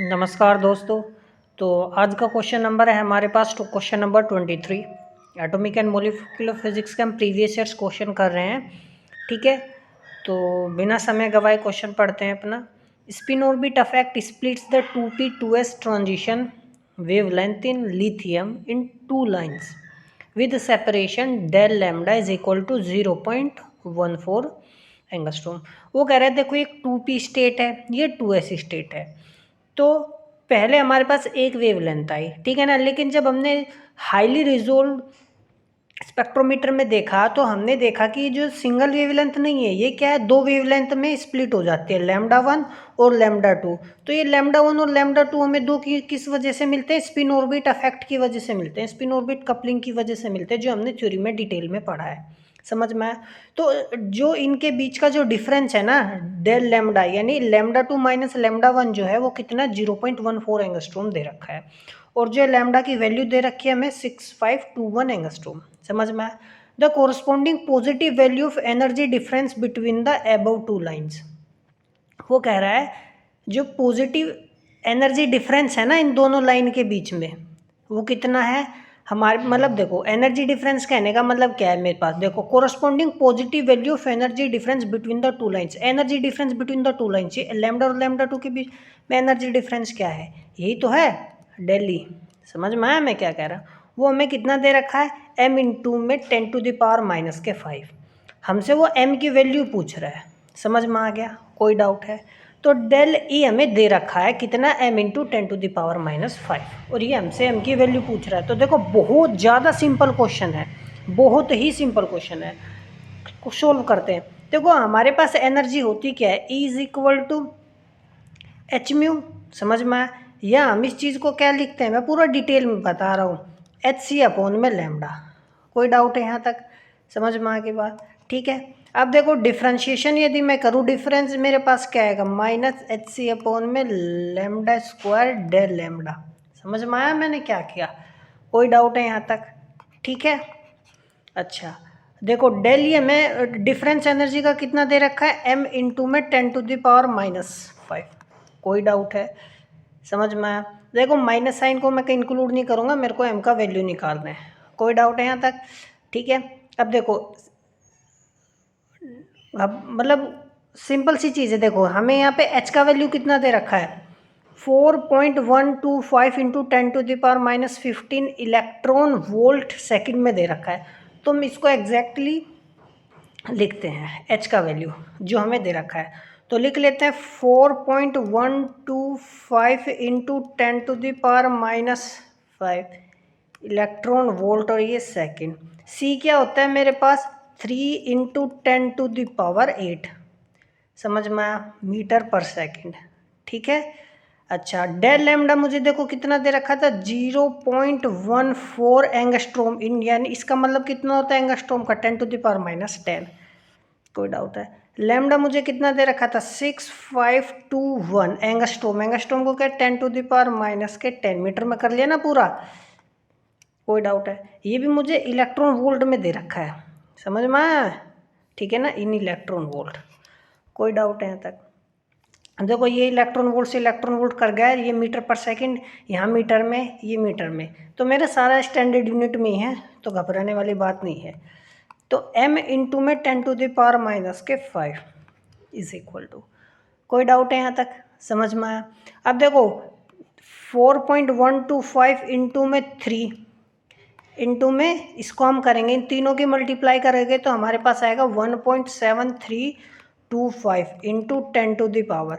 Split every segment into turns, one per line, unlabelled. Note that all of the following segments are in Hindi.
नमस्कार दोस्तों। तो आज का क्वेश्चन नंबर है हमारे पास question number 23। Atomic and molecular physics के हम प्रीवियस ईयर्स क्वेश्चन कर रहे हैं। ठीक है, तो बिना समय गवाए क्वेश्चन पढ़ते हैं अपना। Spin orbit affect splits the 2p2s transition wavelength in lithium in two lines with separation del lambda is equal to 0.14 angstrom. वो कह रहे थे देखो एक 2p स्टेट है, ये 2s स्टेट है। तो पहले हमारे पास एक वेवलेंथ आई, ठीक है ना, लेकिन जब हमने हाईली रिजोल्व स्पेक्ट्रोमीटर में देखा तो हमने देखा कि जो सिंगल वेवलेंथ नहीं है, ये क्या है, दो वेवलेंथ में स्प्लिट हो जाती है, लैम्डा 1 और लैम्डा 2। तो ये लैम्डा 1 और लैम्डा 2 हमें दो की किस वजह से मिलते हैं? स्पिन ऑर्बिट अफेक्ट की वजह से मिलते हैं, स्पिन ऑर्बिट कपलिंग की वजह से मिलते हैं, जो हमने थ्योरी में डिटेल में पढ़ा है। समझ में आया? तो जो इनके बीच का जो डिफरेंस है ना, डेल लैम्डा यानी लैम्डा 2 माइनस लैम्डा 1 जो है वो कितना 0.14 एंगस्ट्रोम दे रखा है, और जो लैम्डा की वैल्यू दे रखी है हमें 6521 एंगस्ट्रोम। समझ में आया? The corresponding positive value of energy difference between the above two lines. वो कह रहा है जो पॉजिटिव एनर्जी डिफरेंस है ना इन दोनों लाइन के बीच में, वो कितना है हमारे, मतलब देखो एनर्जी डिफरेंस कहने का मतलब क्या है मेरे पास, देखो corresponding positive value of energy difference between the two lines. Energy difference between the two lines, ये लैम्डा और लैम्डा 2 के बीच में एनर्जी डिफरेंस क्या है? यही तो है, डेली। समझ में आया मैं क्या कह रहा हूँ? वो हमें कितना दे रखा है, m इंटू में 10⁻⁻⁵। हमसे वो m की वैल्यू पूछ रहा है। समझ में आ गया? कोई डाउट है? तो डेल ई हमें दे रखा है कितना, m इंटू 10⁻⁵, और ये हमसे m की वैल्यू पूछ रहा है। तो देखो बहुत ज़्यादा सिंपल क्वेश्चन है, बहुत ही सिंपल क्वेश्चन है। सोल्व करते हैं। देखो हमारे पास एनर्जी होती क्या है, E is equal to h mu. समझ में आया? या हम इस चीज़ को क्या लिखते हैं, मैं पूरा डिटेल में बता रहा हूँ, एच सी अपॉन में लैम्डा। कोई डाउट है यहाँ तक? समझ में आ गई बात? ठीक है। अब देखो डिफ्रेंशिएशन यदि मैं करूँ, डिफरेंस मेरे पास क्या आएगा, माइनस एच सी अपॉन में लैम्डा स्क्वायर डेल लैम्डा। समझ में आया मैंने क्या किया? कोई डाउट है यहाँ तक? ठीक है। अच्छा देखो डेल ये में डिफरेंस एनर्जी का कितना दे रखा है, m इंटू में 10⁻⁵। कोई डाउट है? समझ में आया? देखो माइनस साइन को मैं इंक्लूड नहीं करूँगा, मेरे को m का वैल्यू निकालना है। कोई डाउट है यहाँ तक? ठीक है। अब देखो अब मतलब सिंपल सी चीज़ है, देखो हमें यहाँ पे h का वैल्यू कितना दे रखा है, 4.125 इंटू 10⁻⁻15 इलेक्ट्रॉन वोल्ट सेकंड में दे रखा है। तो हम इसको एग्जैक्टली लिखते हैं, h का वैल्यू जो हमें दे रखा है, तो लिख लेते हैं 4.125 इंटू 10⁻⁻5 इलेक्ट्रॉन वोल्ट, और ये सेकंड। c क्या होता है मेरे पास, 3 इंटू 10⁸। समझ में आया? मीटर पर सेकंड। ठीक है। अच्छा डेल लैम्डा मुझे देखो कितना दे रखा था, 0.14 एंगस्ट्रोम इन, यानी इसका मतलब कितना होता है एंगस्ट्रोम का, 10⁻⁻10। कोई डाउट है? लैम्डा मुझे कितना दे रखा था, 6521 एंगस्ट्रोम। एंगस्ट्रोम को क्या 10⁻⁻10 मीटर में कर लिया ना पूरा। कोई डाउट है? ये भी मुझे इलेक्ट्रॉन वोल्ट में दे रखा है। समझ में आया? ठीक है ना, इन इलेक्ट्रॉन वोल्ट। कोई डाउट है यहाँ तक? देखो ये इलेक्ट्रॉन वोल्ट से इलेक्ट्रॉन वोल्ट कर गया, ये मीटर पर सेकंड, यहाँ मीटर में, ये मीटर में, तो मेरा सारा स्टैंडर्ड यूनिट में ही है, तो घबराने वाली बात नहीं है। तो m इंटू में 10⁻⁻5 इज इक्वल टू, कोई डाउट है यहाँ तक? समझ में आया? अब देखो 4.125 इंटू में 3 इंटू में इसको हम करेंगे, इन तीनों की मल्टीप्लाई करेंगे तो हमारे पास आएगा 1.7325 इंटू 10⁻।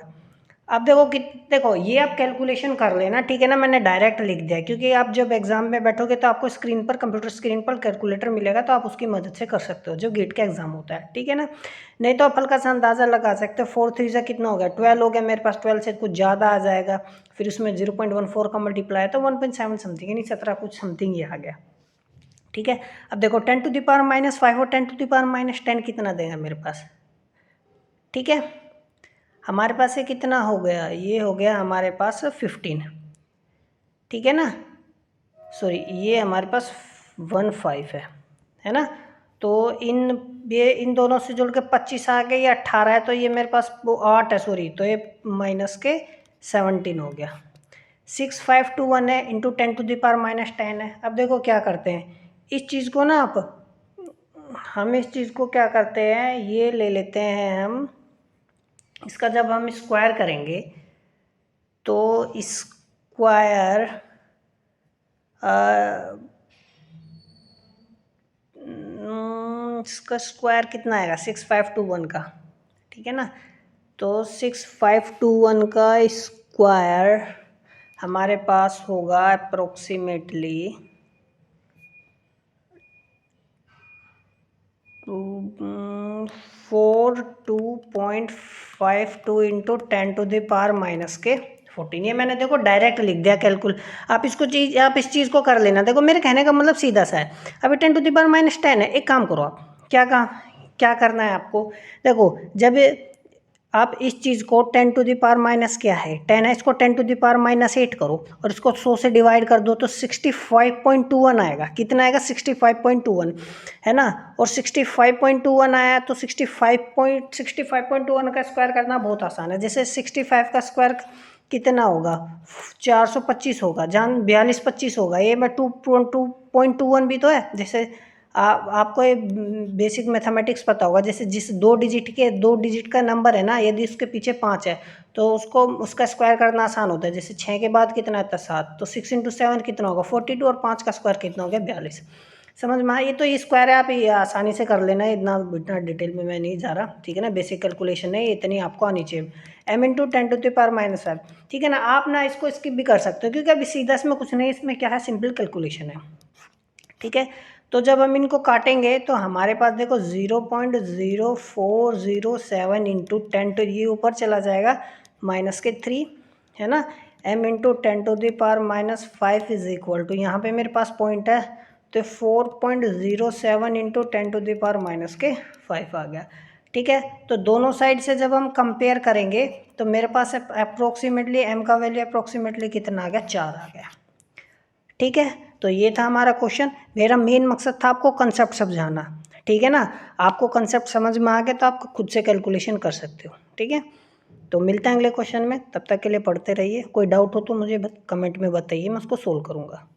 अब देखो कि देखो ये आप कैलकुलेशन कर लेना, ठीक है ना, मैंने डायरेक्ट लिख दिया, क्योंकि आप जब एग्जाम में बैठोगे तो आपको स्क्रीन पर, कंप्यूटर स्क्रीन पर कैलकुलेटर मिलेगा, तो आप उसकी मदद से कर सकते हो, जो गेट का एग्जाम होता है। ठीक है ना, नहीं तो आप हल्का सा अंदाज़ा लगा सकते हो, 4 3 से कितना हो गया, 12 हो गया मेरे पास, 12 से कुछ ज़्यादा आ जाएगा, फिर उसमें 0.14 का मल्टीप्लाई तो 1.7 समथिंग, यानी 17 कुछ समथिंग ये आ गया। ठीक है। अब देखो 10⁻⁻5 और 10⁻⁻10 कितना देगा मेरे पास? ठीक है, हमारे पास ये कितना हो गया, ये हो गया हमारे पास 15। ठीक है ना, सॉरी ये हमारे पास 15 है ना, तो इन दोनों से जोड़ के 25 आ गए, या 18 है, तो ये मेरे पास वो 8 है, सॉरी, तो ये माइनस के 17 हो गया। 6521 है इंटू 10⁻⁻10 है। अब देखो क्या करते हैं इस चीज़ को ना, हम इस चीज़ को क्या करते हैं, ये ले लेते हैं हम, इसका जब हम स्क्वायर करेंगे तो स्क्वायर इसका स्क्वायर कितना आएगा 6521 का, ठीक है ना। तो 6521 का स्क्वायर हमारे पास होगा अप्रोक्सीमेटली 42.52 इंटू 10⁻⁻14। ये मैंने देखो डायरेक्ट लिख दिया कैलकुल। आप इस चीज़ को कर लेना। देखो मेरे कहने का मतलब सीधा सा है। अभी 10⁻⁻10 है, एक काम करो आप, क्या करना है आपको, देखो जब आप इस चीज़ को 10⁻⁻ क्या है 10 है, इसको 10⁻⁸ करो और इसको 100 से डिवाइड कर दो तो 65.21 आएगा। कितना आएगा 65.21 है ना। और 65.21 आया तो 65.21 का स्क्वायर करना बहुत आसान है। जैसे 65 का स्क्वायर कितना होगा 425 होगा, जहाँ 4225 होगा। ये मैं 2.21 भी तो है। जैसे आपको ये बेसिक मैथमेटिक्स पता होगा, जैसे जिस दो डिजिट का नंबर है ना, यदि उसके पीछे 5 है तो उसका स्क्वायर करना आसान होता है। जैसे 6 के बाद कितना आता है 7, तो 6 इंटू 7 कितना होगा 42 और 5 का स्क्वायर कितना हो गया 42। समझ में आया। ये तो ये स्क्वायर है, आप ये आसानी से कर लेना, इतना डिटेल में मैं नहीं जा रहा, ठीक है ना। बेसिक कैलकुलेशन है, इतनी आपको आनी चाहिए। m इंटू 10⁻⁻5, ठीक है ना। आप ना इसको स्किप भी कर सकते हो क्योंकि अभी सीधा इसमें कुछ नहीं, इसमें क्या है सिंपल कैलकुलेशन है, ठीक है। तो जब हम इनको काटेंगे तो हमारे पास देखो 0.0407 इंटू 10 तो ये ऊपर चला जाएगा -3 है ना। m into 10⁻⁻5 is equal to, यहाँ पे मेरे पास पॉइंट है तो 4.07 इंटू 10⁻�5 आ गया, ठीक है। तो दोनों साइड से जब हम कंपेयर करेंगे तो मेरे पास अप्रोक्सीमेटली m का वैल्यू अप्रोक्सीमेटली कितना आ गया 4 आ गया, ठीक है। तो ये था हमारा क्वेश्चन। मेरा मेन मकसद था आपको कंसेप्ट समझाना, ठीक है ना। आपको कंसेप्ट समझ में आ गया तो आप खुद से कैलकुलेशन कर सकते हो, ठीक है। तो मिलते हैं अगले क्वेश्चन में, तब तक के लिए पढ़ते रहिए। कोई डाउट हो तो मुझे कमेंट में बताइए, मैं उसको सोल्व करूँगा।